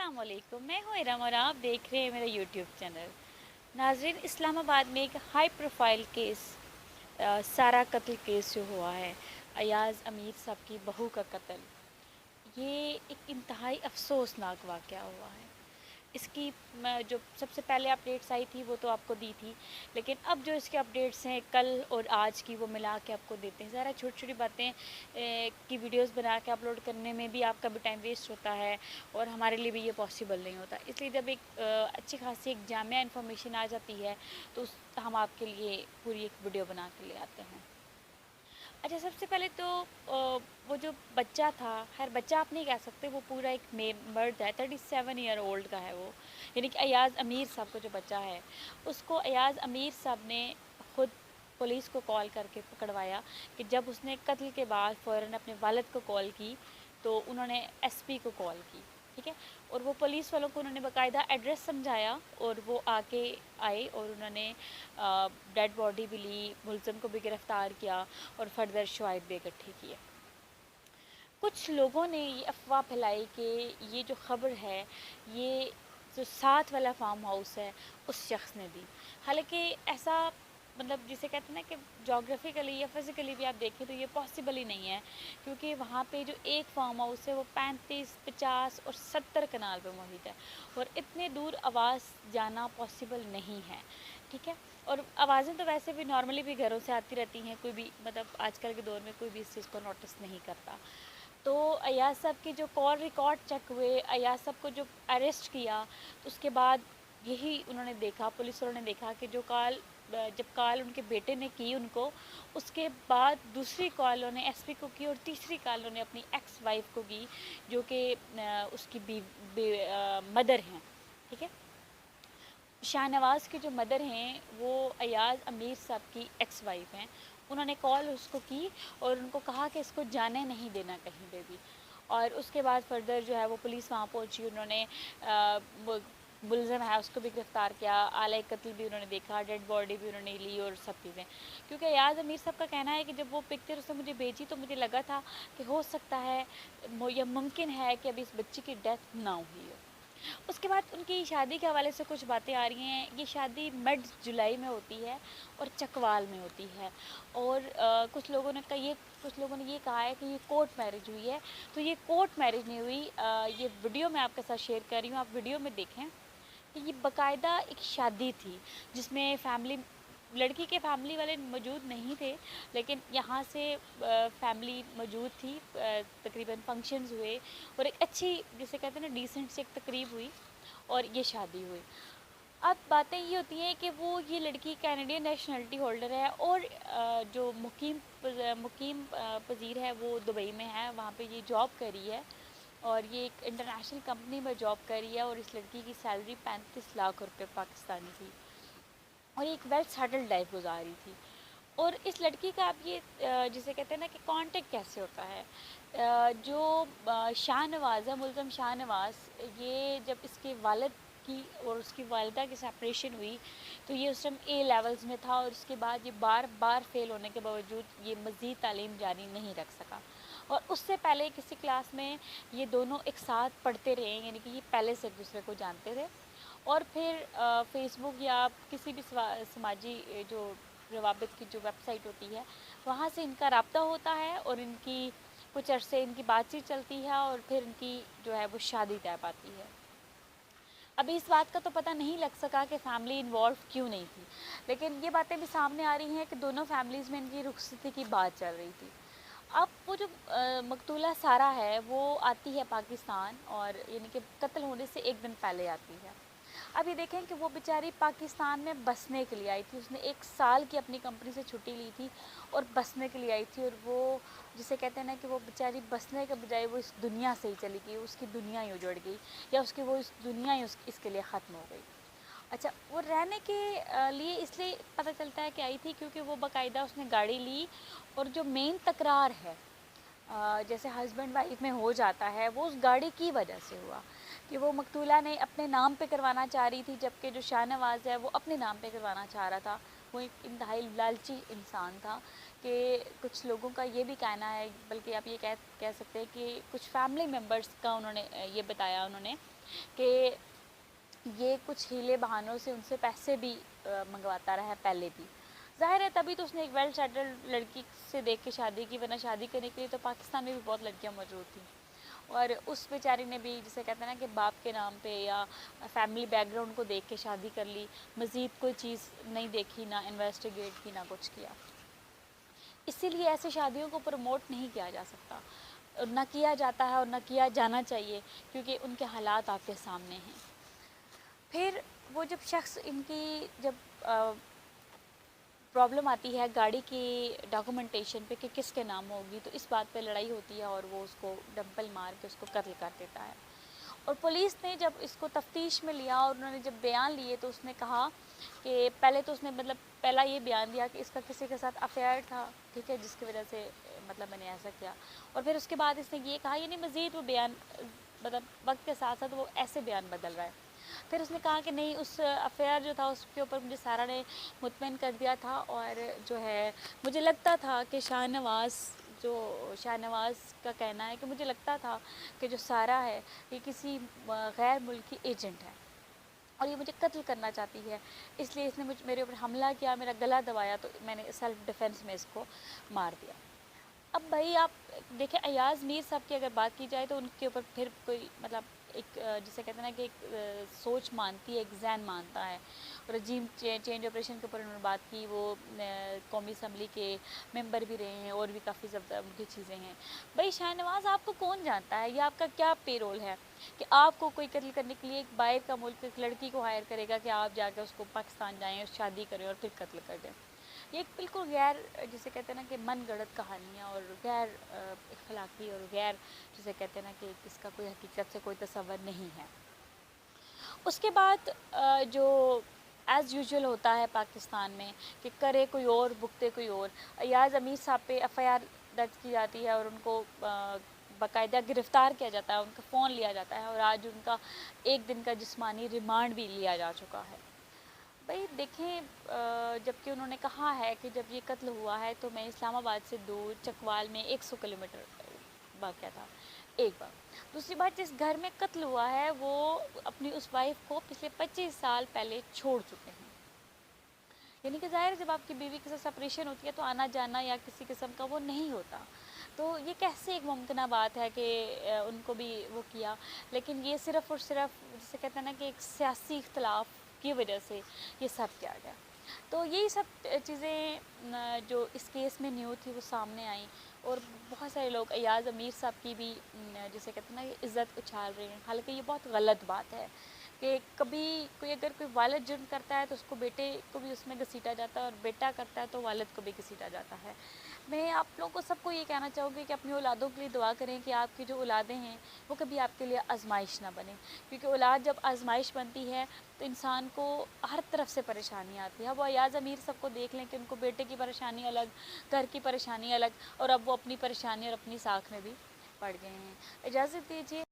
अस्सलाम वालेकुम, मैं हूँ इरम और आप देख रहे हैं मेरा यूट्यूब चैनल। नाज़रीन, इस्लामाबाद में एक हाई प्रोफाइल केस, सारा कत्ल केस जो हुआ है, अयाज़ अमीर साहब की बहू का कत्ल, ये एक इंतहाई अफसोसनाक वाक़या हुआ है। इसकी जो सबसे पहले अपडेट्स आई थी वो तो आपको दी थी, लेकिन अब जो इसके अपडेट्स हैं कल और आज की वो मिला के आपको देते हैं। ज़रा छोटी छोटी बातें की वीडियोस बना के अपलोड करने में भी आपका भी टाइम वेस्ट होता है और हमारे लिए भी ये पॉसिबल नहीं होता। इसलिए जब एक अच्छी खासी एक जामिया इन्फॉर्मेशन आ जाती है तो हम आपके लिए पूरी एक वीडियो बना के ले आते हैं। अच्छा, सबसे पहले तो वो जो बच्चा था, खैर बच्चा आप नहीं कह सकते, वो पूरा एक मर्द है, 37 ईयर ओल्ड का है वो, यानी कि अयाज़ अमीर साहब का जो बच्चा है उसको अयाज़ अमीर साहब ने खुद पुलिस को कॉल करके पकड़वाया कि जब उसने कत्ल के बाद फ़ौरन अपने वालिद को कॉल की तो उन्होंने एसपी को कॉल की। ठीक है, और वो पुलिस वालों को उन्होंने बाकायदा एड्रेस समझाया और वो आके आए और उन्होंने डेड बॉडी भी ली, मुलज़िम को भी गिरफ़्तार किया और फर्दर शवाहिद भी इकट्ठे किए। कुछ लोगों ने ये अफवाह फैलाई कि ये जो ख़बर है ये जो साथ वाला फार्म हाउस है उस शख्स ने दी। हालांकि ऐसा, मतलब जिसे कहते हैं ना कि जोग्राफिकली या फिज़िकली भी आप देखें तो ये पॉसिबल ही नहीं है, क्योंकि वहाँ पे जो एक फार्म हाउस है वो 35, 50 और 70 कनाल पे मौजूद है और इतने दूर आवाज़ जाना पॉसिबल नहीं है। ठीक है, और आवाज़ें तो वैसे भी नॉर्मली भी घरों से आती रहती हैं, कोई भी मतलब आजकल के दौर में कोई भी इस चीज़ को नोटिस नहीं करता। तो अयाज साहब की जो कॉल रिकॉर्ड चेक हुए, अयाज साहब को जो अरेस्ट किया तो उसके बाद यही उन्होंने देखा, पुलिस वालों ने देखा कि जो जब कॉल उनके बेटे ने की उनको, उसके बाद दूसरी कॉल उन्होंने एसपी को की और तीसरी कॉल उन्होंने अपनी एक्स वाइफ को की जो कि उसकी मदर हैं। ठीक है, शाहनवाज़ की जो मदर हैं वो अयाज़ अमीर साहब की एक्स वाइफ हैं। उन्होंने कॉल उसको की और उनको कहा कि इसको जाने नहीं देना कहीं पे भी। और उसके बाद फर्दर जो है वो पुलिस वहाँ पहुँची, उन्होंने वो मुलज़िम है उसको भी गिरफ़्तार किया, आले कत्ल भी उन्होंने देखा, डेड बॉडी भी उन्होंने ली और सब चीज़ें। क्योंकि अयाज़ अमीर साहब का कहना है कि जब वो पिक्चर उसने मुझे भेजी तो मुझे लगा था कि हो सकता है या मुमकिन है कि अभी इस बच्ची की डेथ ना हुई हो। उसके बाद उनकी शादी के हवाले से कुछ बातें आ रही हैं। ये शादी मिड जुलाई में होती है और चकवाल में होती है और कुछ लोगों ने ये कहा है कि ये कोर्ट मैरिज हुई है। तो ये कोर्ट मैरिज नहीं हुई। ये वीडियो मैं आपके साथ शेयर कर रही हूँ, आप वीडियो में देखें कि ये बाकायदा एक शादी थी जिसमें लड़की के फैमिली वाले मौजूद नहीं थे, लेकिन यहाँ से फैमिली मौजूद थी। तकरीबन फंक्शंस हुए और एक अच्छी, जिसे कहते हैं ना, डिसेंट सी एक तकरीब हुई और ये शादी हुई। अब बातें ये होती हैं कि ये लड़की कैनेडियन नेशनलिटी होल्डर है और जो मुकीम पजीर है वो दुबई में है, वहाँ पे ये जॉब कर रही है और ये एक इंटरनेशनल कंपनी में जॉब कर रही है और इस लड़की की सैलरी 35 लाख रुपए पाकिस्तानी थी और एक वेल सेटल्ड लाइफ गुजार रही थी। और इस लड़की का अब ये जिसे कहते हैं ना कि कांटेक्ट कैसे होता है, जो शाहनवाज़ है, मुल्ज़म शाहनवाज़, ये जब इसके वालिद की और उसकी वालिदा की सेपरेशन हुई तो ये उस टाइम ए लेवल्स में था और उसके बाद ये बार बार फेल होने के बावजूद ये मज़ीद तालीम जारी नहीं रख सका। और उससे पहले किसी क्लास में ये दोनों एक साथ पढ़ते रहे, यानी कि ये पहले से एक दूसरे को जानते थे। और फिर फेसबुक या किसी भी समाजी जो रवाबित की जो वेबसाइट होती है वहाँ से इनका रब्ता होता है और इनकी कुछ अरसे इनकी बातचीत चलती है और फिर इनकी जो है वो शादी तय पाती है। अभी इस बात का तो पता नहीं लग सका कि फ़ैमिली इन्वॉल्व क्यों नहीं थी, लेकिन ये बातें भी सामने आ रही हैं कि दोनों फैमिलीज़ में इनकी रुखसती की बात चल रही थी। अब वो जो मकतूला सारा है वो आती है पाकिस्तान और यानी कि कत्ल होने से एक दिन पहले आती है। अब ये देखें कि वो बेचारी पाकिस्तान में बसने के लिए आई थी, उसने 1 साल की अपनी कंपनी से छुट्टी ली थी और बसने के लिए आई थी और वो जिसे कहते हैं ना कि वो बेचारी बसने के बजाय वो इस दुनिया से ही चली गई, उसकी दुनिया ही उजड़ गई या उसकी वो इस दुनिया ही इसके लिए ख़त्म हो गई। अच्छा, वो रहने के लिए इसलिए पता चलता है कि आई थी क्योंकि वो बाकायदा उसने गाड़ी ली और जो मेन तकरार है जैसे हस्बैंड वाइफ में हो जाता है वो उस गाड़ी की वजह से हुआ कि वो मकतूला ने अपने नाम पे करवाना चाह रही थी जबकि जो शाहनवाज़ है वो अपने नाम पे करवाना चाह रहा था। वो एक इंतहाई लालची इंसान था کہ کچھ لوگوں کا یہ بھی کہنا ہے، بلکہ آپ یہ کہہ سکتے ہیں کہ کچھ فیملی ممبرس کا انہوں نے یہ بتایا انہوں نے کہ یہ کچھ ہیلے بہانوں سے ان سے پیسے بھی منگواتا رہا ہے پہلے بھی. ظاہر ہے تبھی تو اس نے ایک ویل سیٹلڈ لڑکی سے دیکھ کے شادی کی، ورنہ شادی کرنے کے لیے تو پاکستان میں بھی بہت لڑکیاں موجود تھیں. اور اس بیچاری نے بھی جسے کہتے ہیں نا کہ باپ کے نام پہ یا فیملی بیک گراؤنڈ کو دیکھ کے شادی کر لی، مزید کوئی چیز نہیں دیکھی، نہ انویسٹیگیٹ کی، نہ کچھ کیا. اسی لیے ایسی شادیوں کو پروموٹ نہیں کیا جا سکتا، اور نہ کیا جاتا ہے اور نہ کیا جانا چاہیے، کیونکہ ان کے حالات آپ کے سامنے ہیں. پھر وہ جب شخص ان کی جب پرابلم آتی ہے گاڑی کی ڈاکومنٹیشن پہ کہ کس کے نام ہوگی، تو اس بات پہ لڑائی ہوتی ہے اور وہ اس کو ڈمپل مار کے اس کو قتل کر دیتا ہے. اور پولیس نے جب اس کو تفتیش میں لیا اور انہوں نے جب بیان لیے تو اس نے کہا کہ پہلے تو اس نے پہلا یہ بیان دیا کہ اس کا کسی کے ساتھ افیئر تھا، ٹھیک ہے، جس کی وجہ سے میں نے ایسا کیا. اور پھر اس کے بعد اس نے یہ کہا، یعنی مزید وہ بیان وقت کے ساتھ ساتھ وہ ایسے بیان بدل رہا ہے. پھر اس نے کہا کہ نہیں، اس افیئر جو تھا اس کے اوپر مجھے سارا نے مطمئن کر دیا تھا، اور جو ہے مجھے لگتا تھا کہ شاہ نواز کا کہنا ہے کہ مجھے لگتا تھا کہ جو سارا ہے یہ کسی غیر ملکی ایجنٹ ہے اور یہ مجھے قتل کرنا چاہتی ہے، اس لیے اس نے میرے اوپر حملہ کیا، میرا گلا دبایا، تو میں نے سیلف ڈیفینس میں اس کو مار دیا. اب بھائی آپ دیکھیں، ایاز میر صاحب کی اگر بات کی جائے تو ان کے اوپر پھر کوئی ایک جسے کہتے ہیں نا کہ ایک سوچ مانتی ہے، ایک ذہن مانتا ہے. رجیم چینج آپریشن کے اوپر انہوں نے بات کی، وہ قومی اسمبلی کے ممبر بھی رہے ہیں اور بھی کافی زیادہ ان کی چیزیں ہیں. بھائی شاہ نواز آپ کو کون جانتا ہے، یہ آپ کا کیا پے رول ہے کہ آپ کو کوئی قتل کرنے کے لیے ایک باہر کا ملک ایک لڑکی کو ہائر کرے گا کہ آپ جا کے اس کو پاکستان جائیں اور شادی کریں اور پھر قتل کر دیں. یہ ایک بالکل غیر جسے کہتے ہیں نا کہ من گڑت کہانیاں اور غیر اخلاقی اور غیر جسے کہتے ہیں نا کہ اس کا کوئی حقیقت سے کوئی تصور نہیں ہے. اس کے بعد جو ایز یوزول ہوتا ہے پاکستان میں کہ کرے کوئی اور بھگتے کوئی اور. ایاز امیر صاحب پہ ایف آئی آر درج کی جاتی ہے اور ان کو باقاعدہ گرفتار کیا جاتا ہے، ان کا فون لیا جاتا ہے، اور آج ان کا 1 دن کا جسمانی ریمانڈ بھی لیا جا چکا ہے. بھائی دیکھیں، جب کہ انہوں نے کہا ہے کہ جب یہ قتل ہوا ہے تو میں اسلام آباد سے دور چکوال میں 100 کلومیٹر واقع تھا. ایک بار دوسری بات، جس گھر میں قتل ہوا ہے وہ اپنی اس وائف کو پچھلے 25 سال پہلے چھوڑ چکے ہیں. یعنی کہ ظاہر جب آپ کی بیوی کے ساتھ سپریشن ہوتی ہے تو آنا جانا یا کسی قسم کا وہ نہیں ہوتا. تو یہ کیسے ایک ممکنہ بات ہے کہ ان کو بھی وہ کیا، لیکن یہ صرف اور صرف جسے کہتے ہیں نا کہ ایک سیاسی اختلاف کی وجہ سے یہ سب کیا گیا. تو یہی سب چیزیں جو اس کیس میں نیو تھی وہ سامنے آئیں، اور بہت سارے لوگ ایاز امیر صاحب کی بھی جسے کہتے ہیں نا کہ عزت اچھال رہے ہیں. حالانکہ یہ بہت غلط بات ہے کہ کبھی کوئی اگر کوئی والد جرم کرتا ہے تو اس کو بیٹے کو بھی اس میں گھسیٹا جاتا ہے، اور بیٹا کرتا ہے تو والد کو بھی گھسیٹا جاتا ہے. میں آپ لوگوں کو سب کو یہ کہنا چاہوں گی کہ اپنی اولادوں کے لیے دعا کریں کہ آپ کی جو اولادیں ہیں وہ کبھی آپ کے لیے آزمائش نہ بنیں، کیونکہ اولاد جب آزمائش بنتی ہے تو انسان کو ہر طرف سے پریشانی آتی ہے. وہ ایاز امیر سب کو دیکھ لیں کہ ان کو بیٹے کی پریشانی الگ، گھر کی پریشانی الگ، اور اب وہ اپنی پریشانی اور اپنی ساکھ میں بھی پڑ گئے ہیں. اجازت دیجیے.